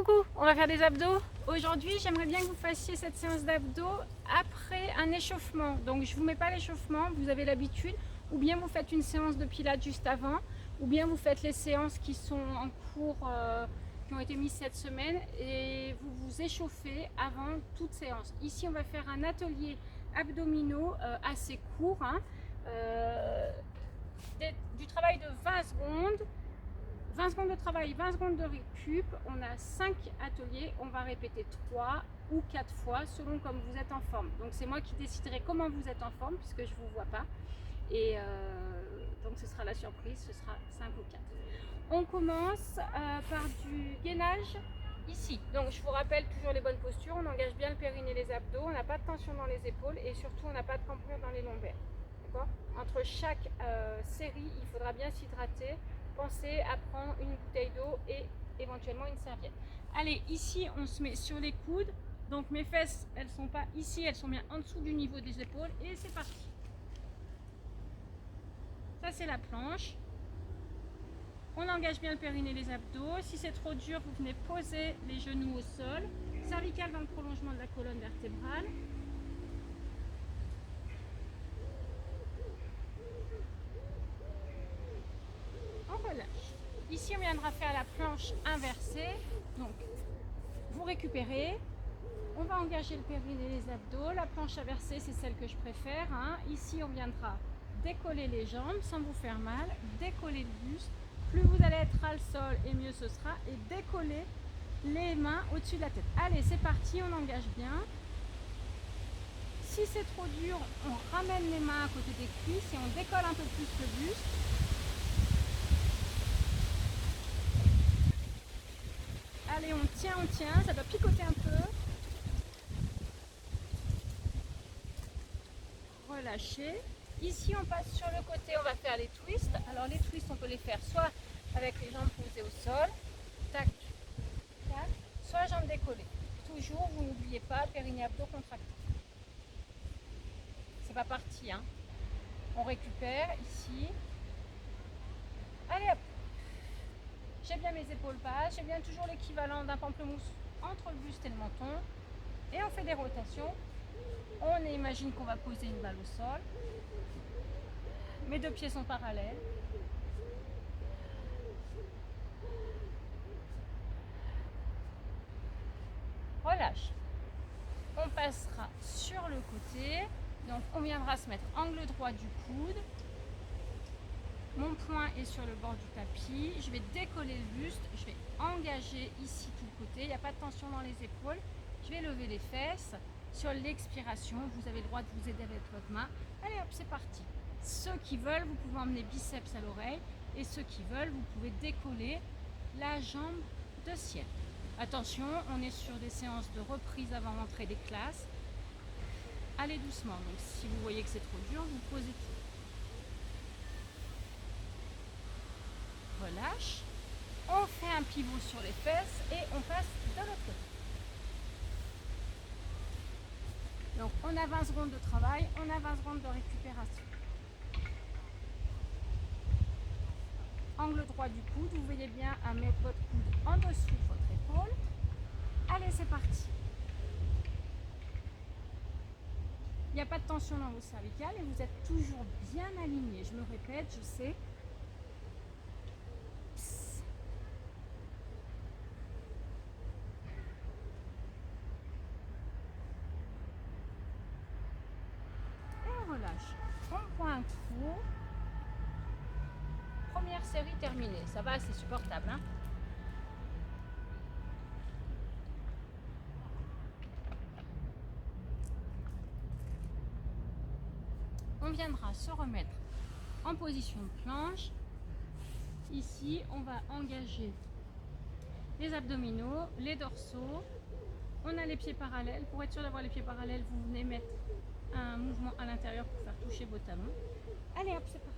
Coucou, on va faire des abdos. Aujourd'hui, j'aimerais bien que vous fassiez cette séance d'abdos après un échauffement. Donc, je ne vous mets pas l'échauffement, vous avez l'habitude. Ou bien vous faites une séance de pilates juste avant, ou bien vous faites les séances qui sont en cours, qui ont été mises cette semaine, et vous vous échauffez avant toute séance. Ici, on va faire un atelier abdominaux assez court, hein, du travail de 20 secondes. 20 secondes de travail, 20 secondes de récup. On a 5 ateliers, on va répéter 3 ou 4 fois selon comme vous êtes en forme. Donc c'est moi qui déciderai comment vous êtes en forme puisque je ne vous vois pas. Et donc ce sera la surprise, ce sera 5 ou 4. On commence par du gainage ici. Donc je vous rappelle toujours les bonnes postures, on engage bien le périnée et les abdos, on n'a pas de tension dans les épaules et surtout on n'a pas de cambrure dans les lombaires. Entre chaque série, il faudra bien s'hydrater. Pensez à prendre une bouteille d'eau et éventuellement une serviette. Allez, ici, on se met sur les coudes. Donc mes fesses, elles ne sont pas ici, elles sont bien en dessous du niveau des épaules. Et c'est parti. Ça, c'est la planche. On engage bien le périnée et les abdos. Si c'est trop dur, vous venez poser les genoux au sol. Cervicale dans le prolongement de la colonne vertébrale. Ici, on viendra faire la planche inversée. Donc, vous récupérez. On va engager le périnée et les abdos. La planche inversée, c'est celle que je préfère. Hein. Ici, on viendra décoller les jambes sans vous faire mal. Décoller le buste. Plus vous allez être à le sol, et mieux ce sera. Et décoller les mains au-dessus de la tête. Allez, c'est parti. On engage bien. Si c'est trop dur, on ramène les mains à côté des cuisses et on décolle un peu plus le buste. Allez, on tient, ça va picoter un peu. Relâchez. Ici, on passe sur le côté, on va faire les twists. Alors, les twists, on peut les faire soit avec les jambes posées au sol, tac, tac, soit jambes décollées. Toujours, vous n'oubliez pas, périnée abdos contracté. C'est pas parti, hein. On récupère ici. Allez hop. J'ai bien mes épaules basses, j'ai bien toujours l'équivalent d'un pamplemousse entre le buste et le menton. Et on fait des rotations. On imagine qu'on va poser une balle au sol. Mes deux pieds sont parallèles. Relâche. On passera sur le côté. Donc on viendra se mettre angle droit du coude. Mon poing est sur le bord du tapis. Je vais décoller le buste. Je vais engager ici tout le côté. Il n'y a pas de tension dans les épaules. Je vais lever les fesses. Sur l'expiration, vous avez le droit de vous aider avec votre main. Allez hop, c'est parti. Ceux qui veulent, vous pouvez emmener biceps à l'oreille. Et ceux qui veulent, vous pouvez décoller la jambe de ciel. Attention, on est sur des séances de reprise avant l'entrée des classes. Allez doucement. Donc si vous voyez que c'est trop dur, vous posez tout. Relâche. On fait un pivot sur les fesses et on passe de l'autre côté. Donc on a 20 secondes de travail, on a 20 secondes de récupération. Angle droit du coude, vous veillez bien à mettre votre coude en dessous de votre épaule. Allez, c'est parti. Il n'y a pas de tension dans vos cervicales et vous êtes toujours bien aligné. Je me répète, je sais. Relâche. On prend un coup. Première série terminée. Ça va, c'est supportable. Hein. On viendra se remettre en position de planche. Ici, on va engager les abdominaux, les dorsaux. On a les pieds parallèles. Pour être sûr d'avoir les pieds parallèles, vous venez mettre un mouvement à l'intérieur pour faire toucher vos talons. Allez hop, c'est parti.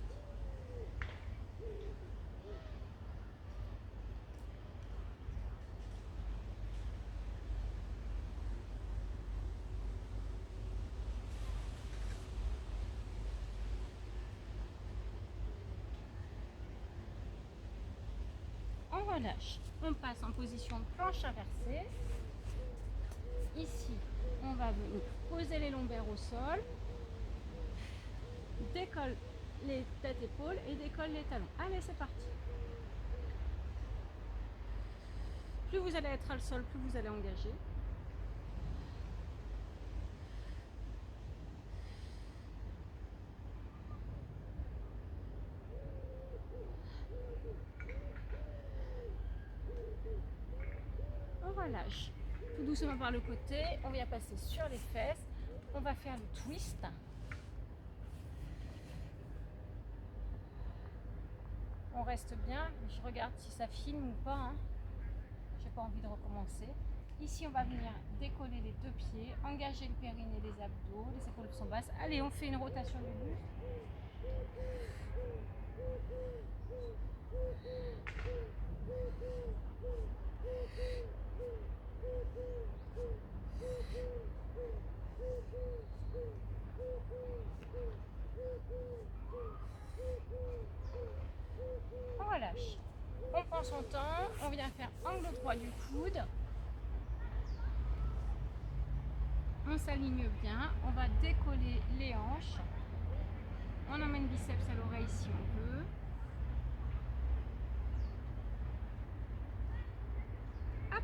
On relâche. On passe en position de planche inversée. Ici, on va venir poser les lombaires au sol, décolle les têtes-épaules et décolle les talons. Allez, c'est parti. Plus vous allez être à le sol, plus vous allez engager. On relâche. Tout doucement par le côté, on vient passer sur les fesses. On va faire le twist. On reste bien. Je regarde si ça filme ou pas. Hein. J'ai pas envie de recommencer. Ici, on va venir décoller les deux pieds, engager le périnée, les abdos, les épaules sont basses. Allez, on fait une rotation du buste. On relâche. On prend son temps, on vient faire angle droit du coude. On s'aligne bien, on va décoller les hanches. On emmène biceps à l'oreille si on veut. Hop.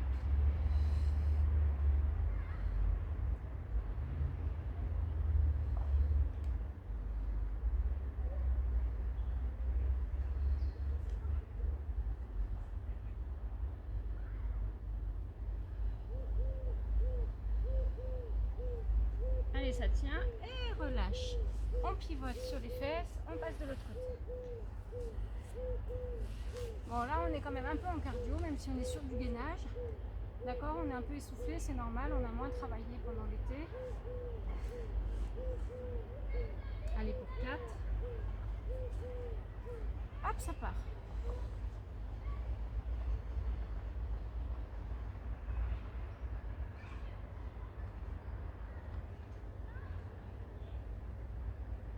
Allez, ça tient et relâche. On pivote sur les fesses, on passe de l'autre côté. Bon, là on est quand même un peu en cardio, même si on est sur du gainage. D'accord, on est un peu essoufflé, c'est normal, on a moins travaillé pendant l'été. Allez, pour 4. Hop, ça part.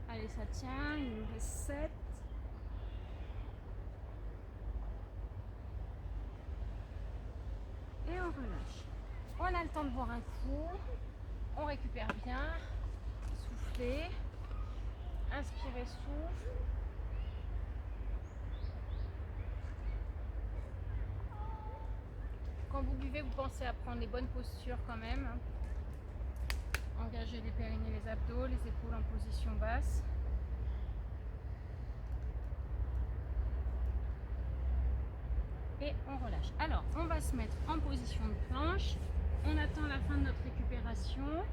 Allez, ça tient, il nous reste 7. Et on relâche. On a le temps de boire un coup. On récupère bien. Soufflez. Inspirez, souffle. Quand vous buvez, vous pensez à prendre les bonnes postures quand même. Engagez les périnées, les abdos, les épaules en position basse. Et on relâche. Alors, on va se mettre en position de planche. On attend la fin de notre récupération.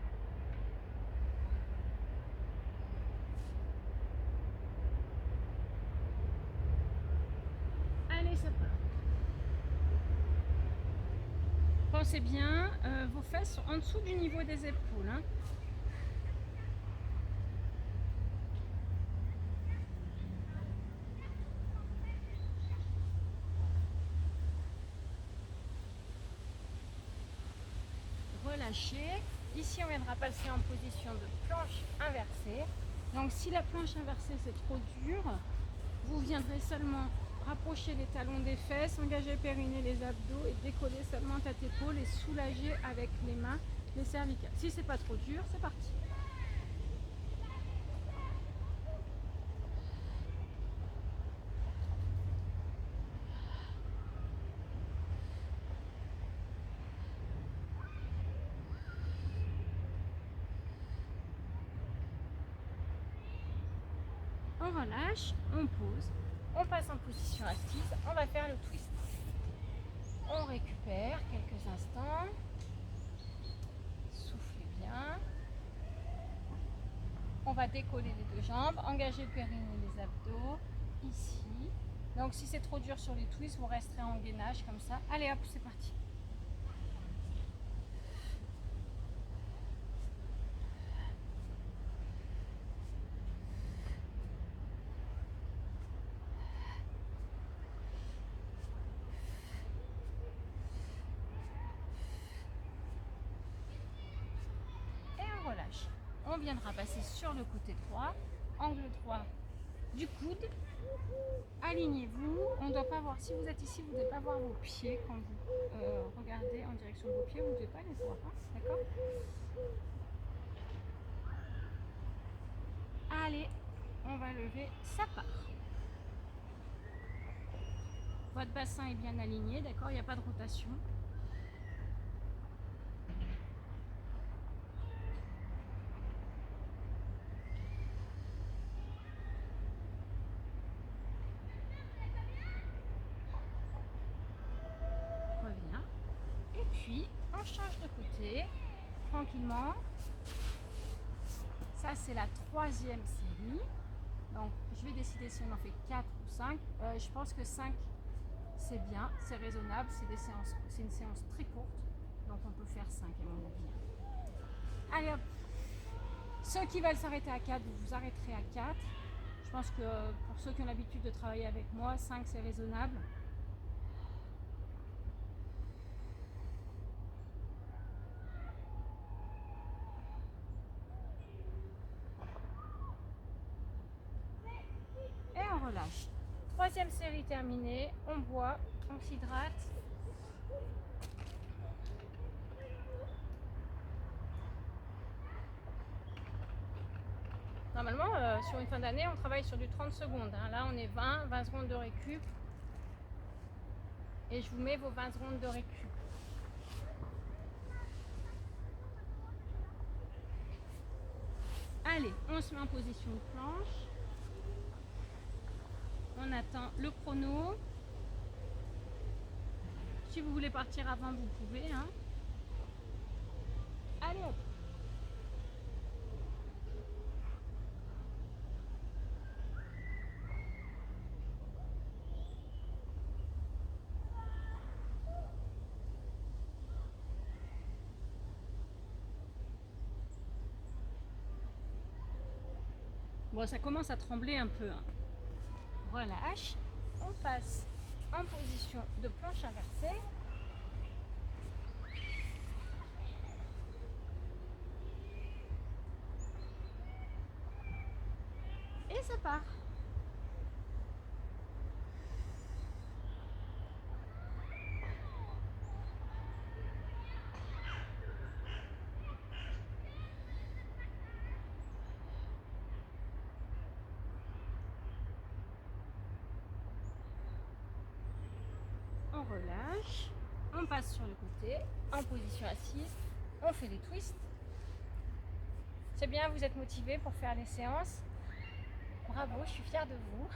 Allez, ça part. Pensez bien, vos fesses sont en dessous du niveau des épaules. Hein. Relâchez. Ici, on viendra passer en position de planche inversée. Donc, si la planche inversée c'est trop dur, vous viendrez seulement rapprocher les talons des fesses, engager le périnée, les abdos et décoller seulement tête épaule et soulager avec les mains les cervicales. Si c'est pas trop dur, c'est parti. On relâche, on pose, on passe en position assise, on va faire le twist. On récupère quelques instants, soufflez bien. On va décoller les deux jambes, engager le périnée, les abdos, ici. Donc si c'est trop dur sur les twists, vous resterez en gainage comme ça. Allez hop, c'est parti. On viendra passer sur le côté droit, angle droit du coude. Alignez-vous. On ne doit pas voir, si vous êtes ici, vous ne devez pas voir vos pieds quand vous regardez en direction de vos pieds, vous ne devez pas les voir, hein, d'accord? Allez, on va lever, ça part. Votre bassin est bien aligné, d'accord? Il n'y a pas de rotation. Reviens. Et puis, on change de côté, tranquillement. Ça, c'est la 3e série. Donc, je vais décider si on en fait 4 ou 5. Je pense que 5, c'est bien, c'est raisonnable. C'est une séance très courte. Donc, on peut faire 5 à mon avis. Allez hop. Ceux qui veulent s'arrêter à 4, vous vous arrêterez à 4. Je pense que pour ceux qui ont l'habitude de travailler avec moi, 5 c'est raisonnable. Et on relâche. 3e série terminée, on boit, on s'hydrate. Normalement, sur une fin d'année, on travaille sur du 30 secondes. Hein. Là, on est 20 secondes de récup. Et je vous mets vos 20 secondes de récup. Allez, on se met en position de planche. On attend le chrono. Si vous voulez partir avant, vous pouvez. Hein. Allez hop. Bon, ça commence à trembler un peu. Hein. Relâche. On passe en position de planche inversée. Et ça part. On relâche, on passe sur le côté, en position assise, on fait des twists. C'est bien, vous êtes motivés pour faire les séances. Bravo, je suis fière de vous.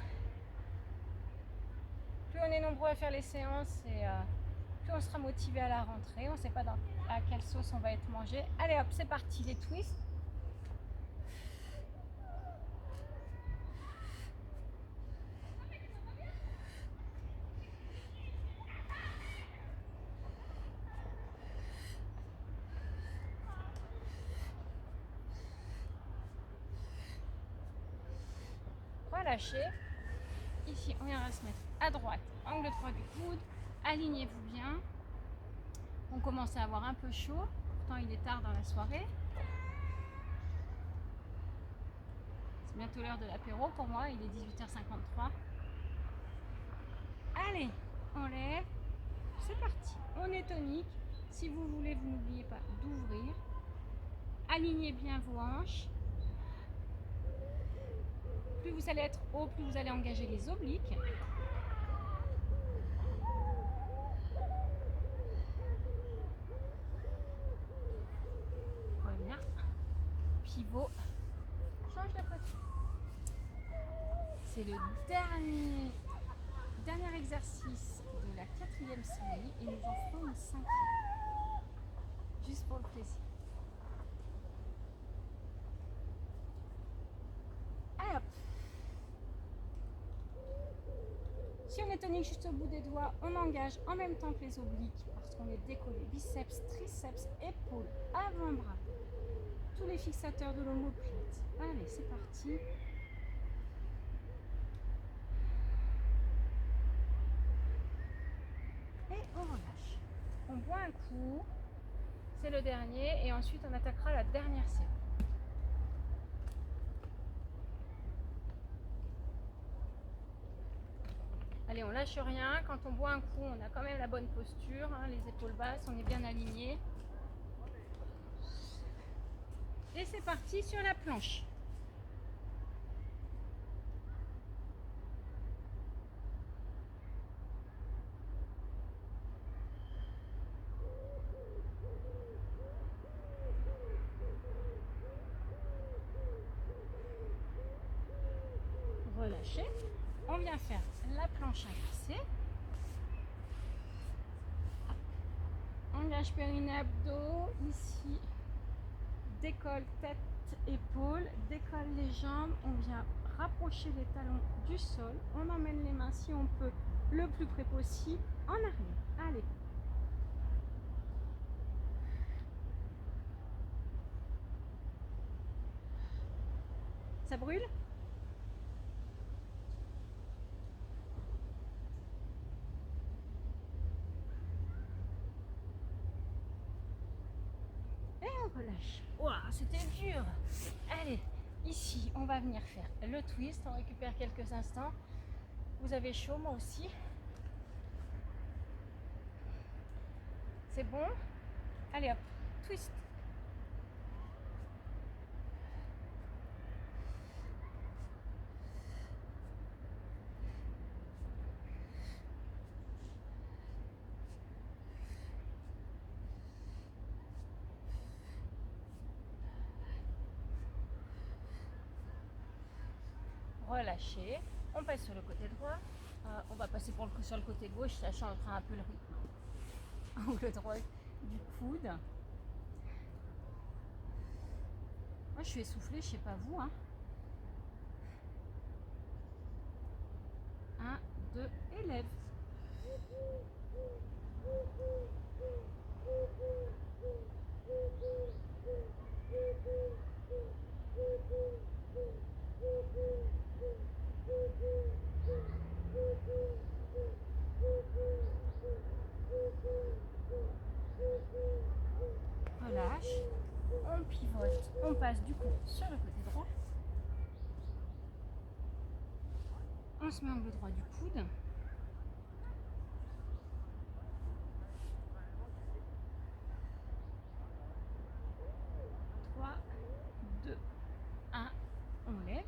Plus on est nombreux à faire les séances, et plus on sera motivé à la rentrée. On ne sait pas à quelle sauce on va être mangé. Allez hop, c'est parti, les twists. Relâchez. Ici, on ira se mettre à droite, angle droit du coude. Alignez-vous bien. On commence à avoir un peu chaud. Pourtant, il est tard dans la soirée. C'est bientôt l'heure de l'apéro pour moi. Il est 18h53. Allez, on lève. C'est parti. On est tonique. Si vous voulez, vous n'oubliez pas d'ouvrir. Alignez bien vos hanches. Plus vous allez être haut, plus vous allez engager les obliques. Reviens. Pivot. Change de côté. C'est le dernier exercice de la 4e série et nous en ferons une 5e. Juste pour le plaisir. Allez hop. Si on est tonique juste au bout des doigts, on engage en même temps que les obliques parce qu'on est décollé. Biceps, triceps, épaules, avant-bras. Tous les fixateurs de l'omoplate. Allez, c'est parti. Et on relâche. On boit un coup. C'est le dernier. Et ensuite, on attaquera la dernière série. Allez, on lâche rien. Quand on boit un coup, on a quand même la bonne posture, hein, les épaules basses, on est bien aligné. Et c'est parti sur la planche. Relâchez. On vient faire la planche inversée. Engage périnée abdos. Ici, décolle tête, épaules. Décolle les jambes. On vient rapprocher les talons du sol. On emmène les mains si on peut le plus près possible en arrière. Allez. Ça brûle? Relâche. Wow, c'était dur. Allez, ici, on va venir faire le twist. On récupère quelques instants. Vous avez chaud, moi aussi. C'est bon. Allez hop, twist. Relâchez. On passe sur le côté droit. On va passer sur le côté gauche, ça changera un peu le rythme. Angle droit du coude. Moi je suis essoufflée, je sais pas vous. 1, 2, élève. Relâche, on pivote, on passe du coup sur le côté droit. On se met angle droit du coude. On lève.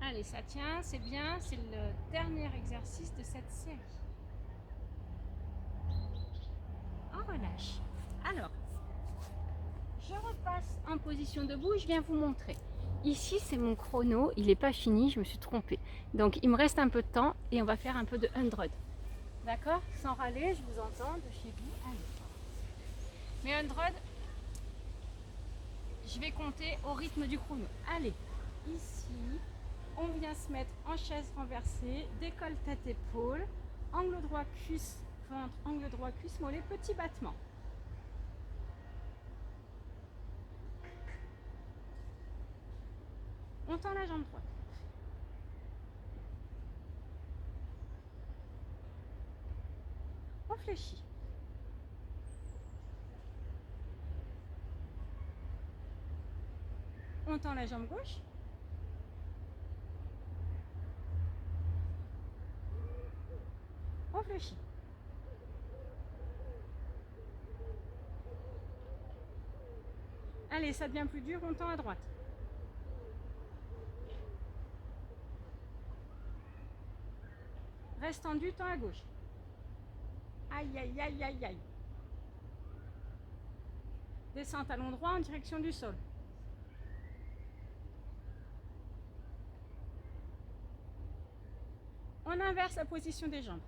Allez, ça tient, c'est bien, c'est le dernier exercice de cette série. On relâche. Alors, je repasse en position debout, je viens vous montrer. Ici, c'est mon chrono, il n'est pas fini, je me suis trompée. Donc, il me reste un peu de temps et on va faire un peu de 100. D'accord? Sans râler, je vous entends de chez vous. Allez. Mais 100, je vais compter au rythme du chrono. Allez, ici, on vient se mettre en chaise renversée, décolle tête épaule, angle droit cuisse ventre, angle droit cuisse mollet, petit battement. On tend la jambe droite. On fléchit. On tend la jambe gauche. On fléchit. Allez, ça devient plus dur, on tend à droite. Reste tendu, tend à gauche. Aïe, aïe, aïe, aïe, aïe. Descends talon droit en direction du sol. On inverse la position des jambes.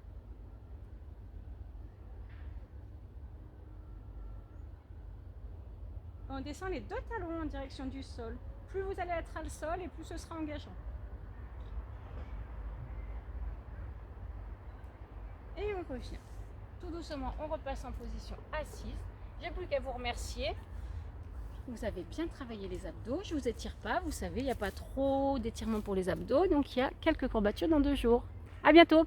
On descend les deux talons en direction du sol. Plus vous allez être à le sol et plus ce sera engageant. Et on revient. Tout doucement, on repasse en position assise. J'ai plus qu'à vous remercier. Vous avez bien travaillé les abdos. Je ne vous étire pas. Vous savez, il n'y a pas trop d'étirement pour les abdos. Donc, il y a quelques courbatures dans 2 jours. À bientôt!